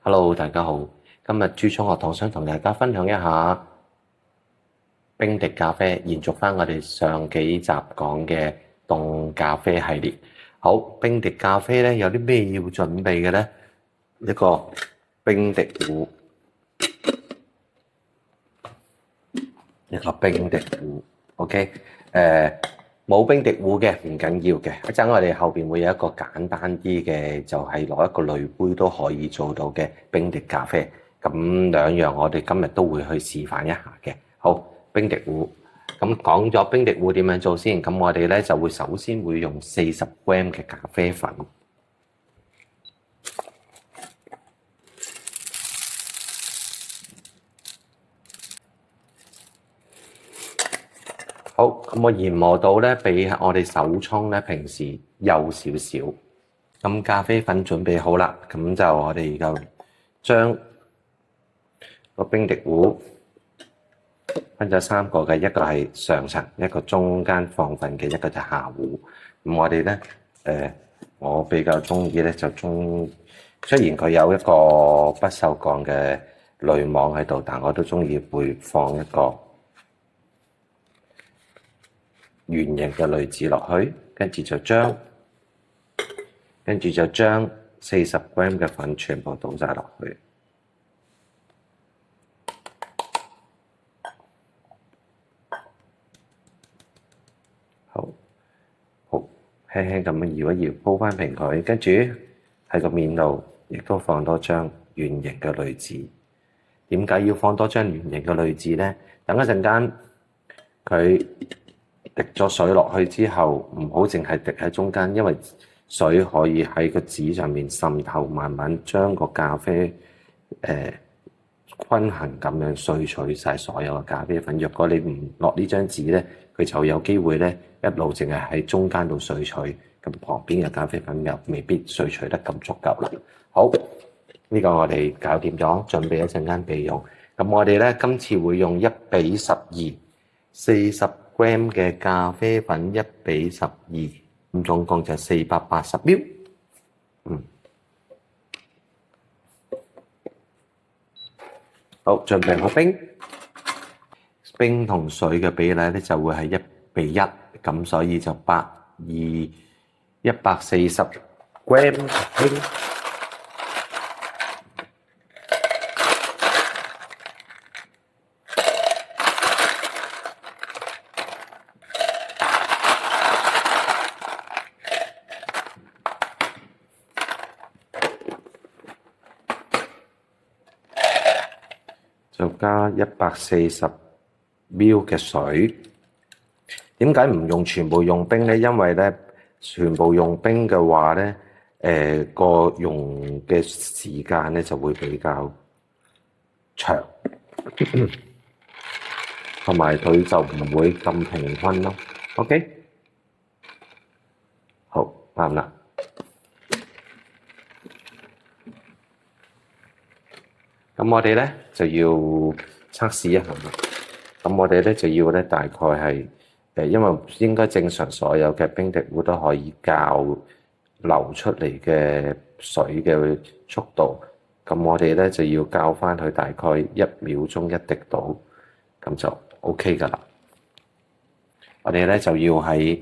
Hello，大家好。今日朱沖學堂想同大家分享一下冰滴咖啡，延續翻我哋上幾集講嘅凍咖啡系列。好，冰滴咖啡咧有啲咩要準備嘅咧？一個冰滴壺，一個冰滴壺。OK，冇冰滴壺嘅唔緊要嘅，一陣我哋後邊會有一個簡單啲嘅，就係攞一個濾杯都可以做到嘅冰滴咖啡。咁兩樣我哋今日都會去示範一下嘅。好，冰滴壺。咁講咗冰滴壺點樣做先？咁我哋咧就會首先會用40g 嘅咖啡粉。好，咁我研磨度咧比我哋手沖咧平時幼少少。咁咖啡粉準備好啦，咁就我哋就將個冰滴壺分咗3個嘅，一個係上層，一個中間放粉嘅，一個就下壺。咁我哋咧我比較中意咧就雖然佢有一個不鏽鋼嘅濾網喺度，但我都中意會放一個圓形嘅濾紙落去，跟住就將40g 嘅粉全部倒晒落去。好，輕輕咁樣搖一搖，鋪翻平佢，跟住喺個面度亦都放多張圓形嘅濾紙。點解要放多張圓形嘅濾紙呢？等一陣間佢滴咗水落去之後，唔好淨係滴喺中間，因為水可以喺個紙上面滲透，慢慢將個咖啡均衡咁樣萃取晒所有嘅咖啡粉。若果你唔落呢張紙咧，佢就有機會咧一路淨係喺中間度萃取，咁旁邊嘅咖啡粉又未必萃取得咁足夠啦。好，呢個我哋搞掂咗，準備一陣間備用。咁我哋咧今次會用1:12，40g 嘅咖啡粉1:12，咁總共就480ml。好，準備好冰同水嘅比例咧就會係1:1，咁所以就140g 冰。就加140ml 嘅水。點解唔用全部用冰呢？因為咧全部用冰嘅話咧，個用嘅時間咧就會比較長，同埋佢就唔會咁平均咯。OK， 好啱啦。咁我哋咧就要測試一下啦。咁我哋咧就要咧大概係因為應該正常所有嘅冰滴壺都可以校流出嚟嘅水嘅速度。咁我哋咧就要校翻去大概1秒鐘1滴到，咁就 OK 噶啦。我哋咧就要喺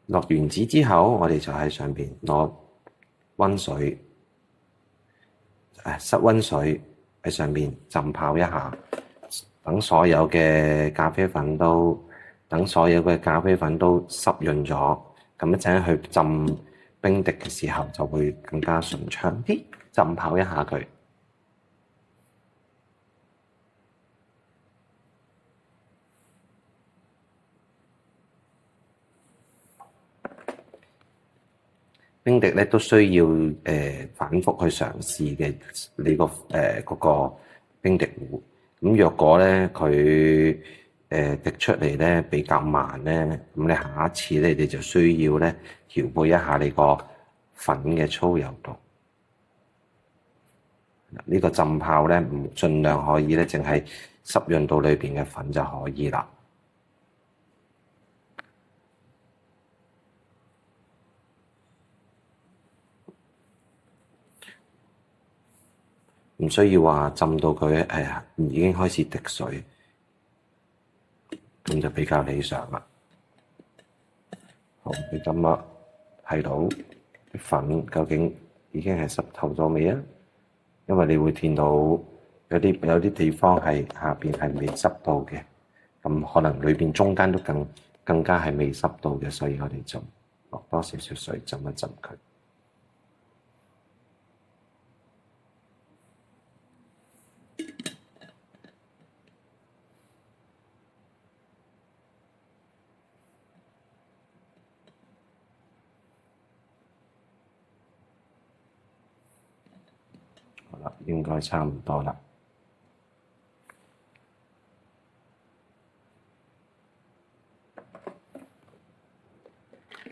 落完紙之後，我哋就喺上邊攞溫水，室溫水喺上面浸泡一下，等所有嘅咖啡粉都濕潤咗，咁一陣去浸冰滴嘅時候就會更加順暢啲。浸泡一下佢。冰滴咧都需要反覆去嘗試嘅你嗰個冰滴壺。咁若果咧佢滴出嚟咧比較慢咧，咁你下一次咧你就需要咧調配一下你個粉嘅粗幼度。呢個浸泡咧盡量可以咧淨係濕潤到裏邊嘅粉就可以啦。唔需要話浸到佢已經開始滴水，咁就比較理想啦。好，你今日睇到啲粉究竟已經係濕透咗未啊？因為你會見到有啲地方係下邊係未濕到嘅，咁可能裏邊中間都更加係未濕到嘅，所以我哋就落多少少水浸一浸佢。好啦，應該差唔多啦。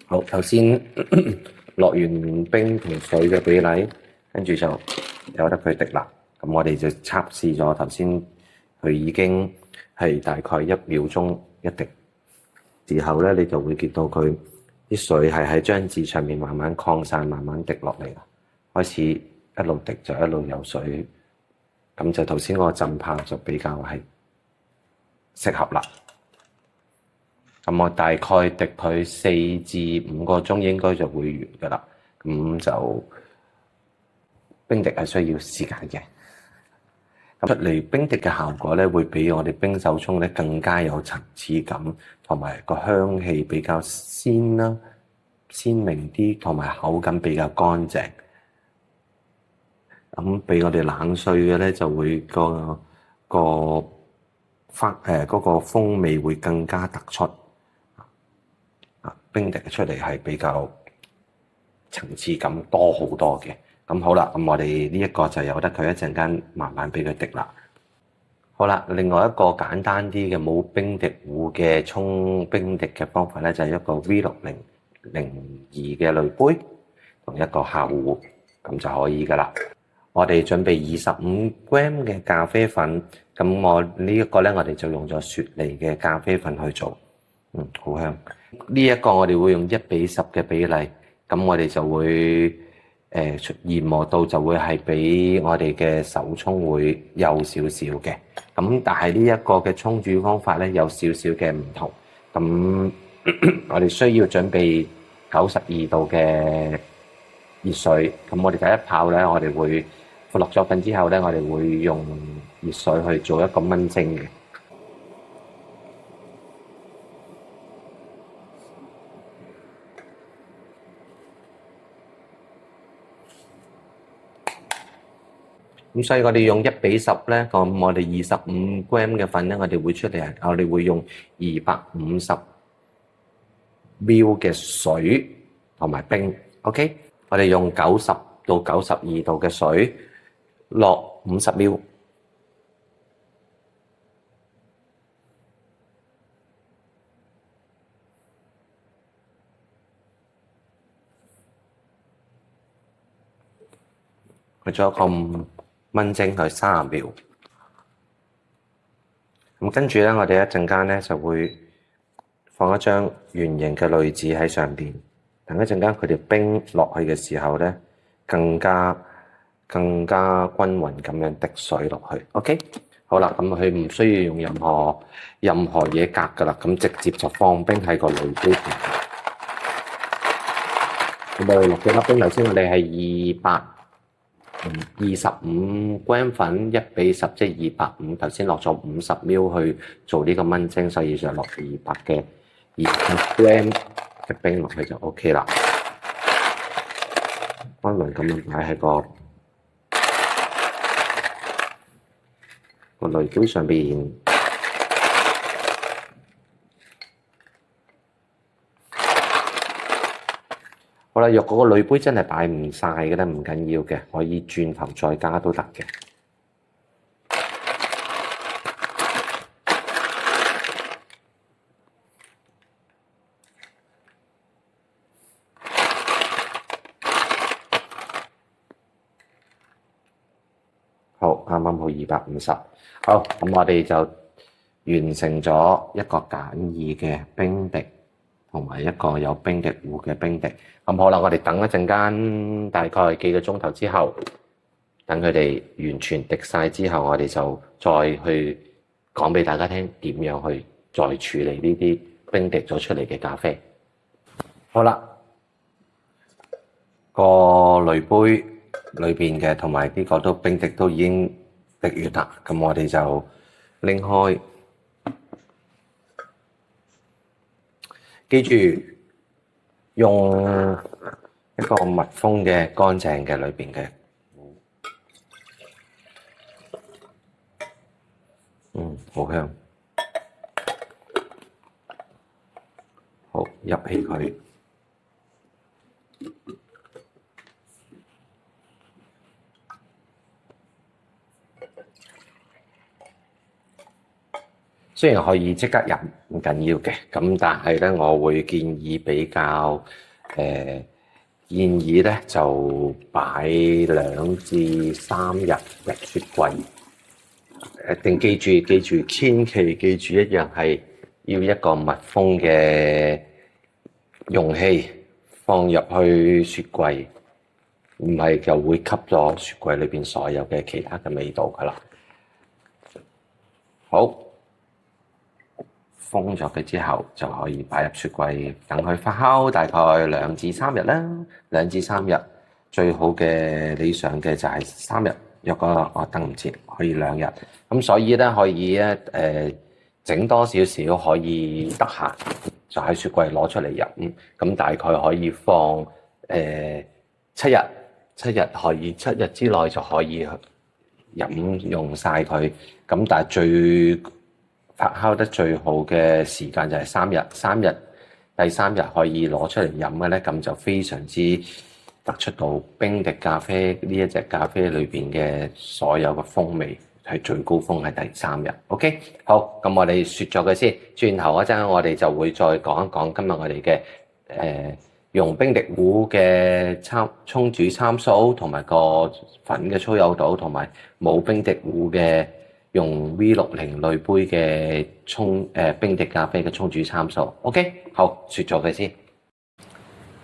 好，頭先落完冰同水嘅比例，跟住就由得佢滴啦。咁我哋就測試咗頭先，佢已經係大概1秒鐘一滴。之後咧，你就會見到佢啲水係喺張紙上面慢慢擴散，慢慢滴落嚟啦。開始一路滴就一路有水，咁就頭先嗰個浸泡就比較係適合啦。咁我大概滴佢4至5個鐘應該就會完噶啦。咁就冰滴係需要時間嘅。咁出嚟冰滴嘅效果咧，會比我哋冰手沖咧更加有層次感，同埋個香氣比較鮮啦、鮮明啲，同埋口感比較乾淨。咁俾我哋冷水嘅咧，就會嗰個風味會更加突出。冰滴出嚟係比較層次感多好多嘅。咁好啦，咁我哋呢一個就由得佢一陣間慢慢俾佢滴啦。好啦，另外一個簡單啲嘅冇冰滴壺嘅沖冰滴嘅方法咧，就係一個 V6002嘅濾杯同一個客壺，咁就可以噶啦。我哋準備25g 嘅咖啡粉，咁我呢一個咧，我哋就用咗雪梨嘅咖啡粉去做，好香。呢一個我哋會用1:10嘅比例，咁我哋就會研磨度就會係比我哋嘅手沖會幼少少嘅，咁但係呢一個嘅沖煮方法咧有少少嘅唔同，咁我哋需要準備92度嘅熱水，咁我哋第一泡咧，我哋會落咗粉之後咧，我哋會用熱水去做一個燜蒸嘅。咁所以我哋用1:10咧，咁我哋25g嘅粉咧，我哋會出嚟，我哋會用250ml嘅水同埋冰 ，OK？ 我哋用90到92度嘅水落50ml，佢做一個燜蒸佢30秒。咁跟住咧，我哋一陣間咧就會放一張圓形嘅濾紙喺上邊，等一陣間佢哋冰落去嘅時候咧，更加均勻咁樣滴水落去。OK， 好啦，咁佢唔需要用任何嘢隔噶啦，咁直接就放冰喺個濾杯度。咁我哋落幾粒冰？頭先我哋係25g粉1:10，即係250。頭先落咗50ml去做呢個燜蒸，所以就落200嘅20g嘅冰落去就 OK 啦。均勻咁樣擺喺個濾杯上邊。好啦，若果個濾杯真係擺唔晒嘅咧，唔緊要嘅，可以轉頭再加都得嘅。好，啱啱好250。好，咁我哋就完成咗一個簡易嘅冰滴，同埋一個有冰滴壺嘅冰滴。咁好啦，我哋等一陣間，大概幾個鐘頭之後，等佢哋完全滴晒之後，我哋就再去講俾大家聽點樣去再處理呢啲冰滴咗出嚟嘅咖啡。好啦，個濾杯裏邊嘅同埋呢個都冰滴都已經滴完啦，咁我哋就拎開，記住用一個密封嘅乾淨嘅裏邊嘅，好香，好入起佢。雖然可以即刻飲唔緊要嘅，咁但係咧，我會建議比較建議咧就擺2至3日入雪櫃。一定記住，千祈記住一樣係要一個密封嘅容器放入去雪櫃，唔係就會吸咗雪櫃裏邊所有嘅其他嘅味道噶啦。好。封咗佢之後，就可以擺入雪櫃，等佢發酵大概2至3日啦。2至3日，最好嘅理想嘅就係3日。若果我等唔切，可以2日。咁所以咧，可以咧整多少少，可以得閒就喺雪櫃攞出嚟飲。咁大概可以放7日，7日可以7日之內就可以飲用晒佢。咁但係最發酵得最好嘅時間就係3日，第3日可以攞出嚟飲嘅咧，咁就非常之突出到冰滴咖啡呢一隻咖啡裏邊嘅所有嘅風味係最高峰係第3日。OK， 好，咁我哋雪咗佢先，轉頭嗰陣我哋就會再講一講今日我哋嘅用冰滴壺嘅沖煮參數，同埋個粉嘅粗幼度，同埋冇冰滴壺嘅用 V60濾杯嘅冰滴咖啡嘅沖煮參數。OK， 好，雪咗佢先。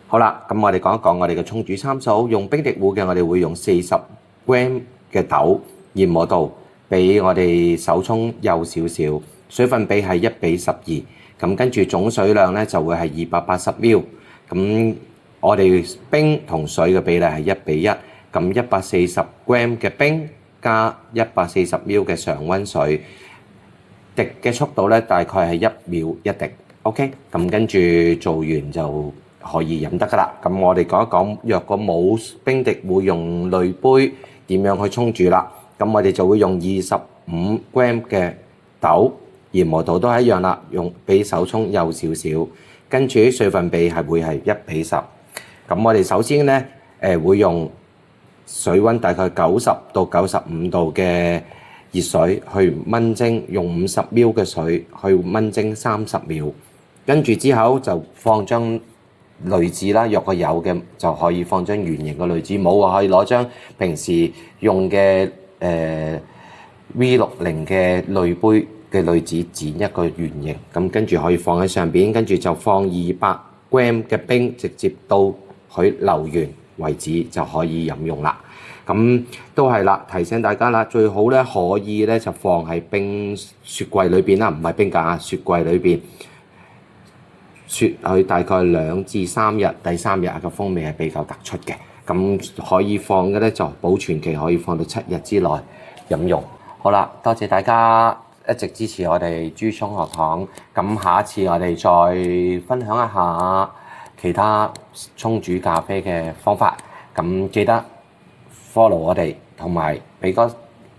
好啦，咁我哋講一講我哋嘅沖煮參數。用冰滴壺嘅我哋會用40 gram 嘅豆，研磨度比我哋手沖幼少少，水分比係1:12。咁跟住總水量咧就會係280 ml。咁我哋冰同水嘅比例係1:1。咁140 gram 嘅冰加140 ml 嘅常溫水，滴嘅速度咧大概係1秒1滴。OK， 咁跟住做完就可以飲得噶啦。咁我哋講一講，若果冇冰滴會用濾杯點樣去沖煮啦。咁我哋就會用25 gram 嘅豆，研磨度都係一樣啦，用比手沖幼少少。跟住水分比係會係1:10。咁我哋首先咧會用水溫大概90到95度嘅熱水去燜蒸，用50 ml 嘅水去燜蒸30秒。跟住之後就放張濾紙啦，若果有嘅就可以放張圓形嘅濾紙，冇話可以攞張平時用嘅V60嘅濾杯嘅濾紙剪一個圓形，咁跟住可以放喺上邊，跟住就放200 gram 嘅冰，直接到佢流完為止就可以飲用啦。咁都係啦，提醒大家啦，最好咧可以咧就放喺雪櫃裏邊啦，唔係冰格啊，雪櫃裏邊雪佢大概2至3日，第3日嘅風味係比較突出嘅。咁可以放嘅咧就保存期可以放到7日之內飲用。好啦，多謝大家一直支持我哋豬衝學堂。咁下一次我哋再分享一下其他沖煮咖啡嘅方法。咁記得 follow 我哋，同埋俾個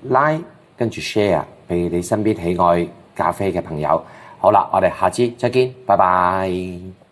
like， 跟住 share 俾你身邊喜愛咖啡嘅朋友。好啦，我哋下次再見，拜拜。